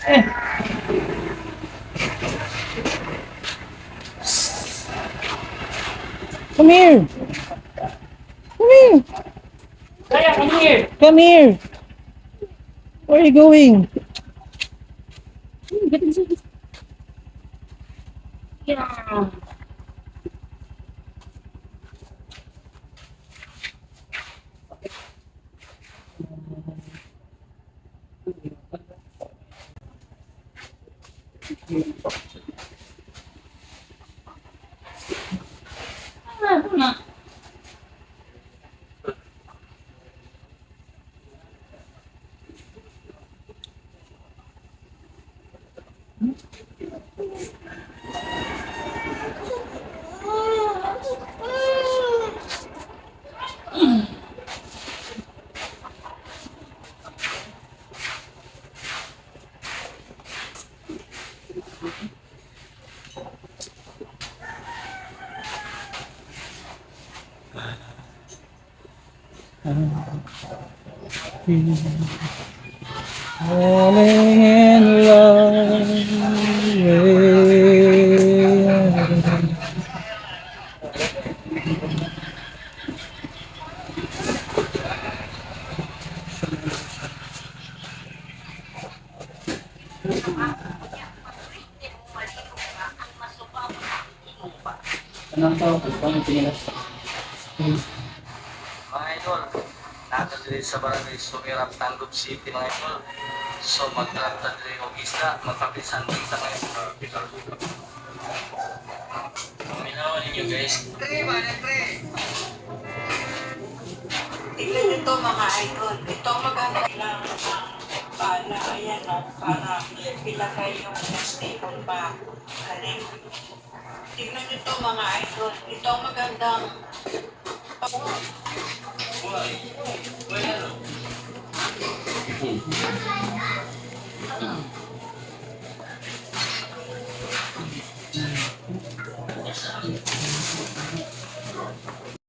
Eh, come here. Come here. Kaya, come here. Come here. Where are you going? Yeah. Falling in love with... Anong tawag ko? Paano pinilas? Mga idol, nato diri sa barangay Sumirap, Tandog City mga idol. So magtrata diri og isda, magpapisan kita mga idol. Minawan ninyo guys. Tignan nito mga idol. Ito maganda lang ang bala. Ayan o, para ilagay yung stable pa. Galing. Tignan nito mga idol. Ito ang magandang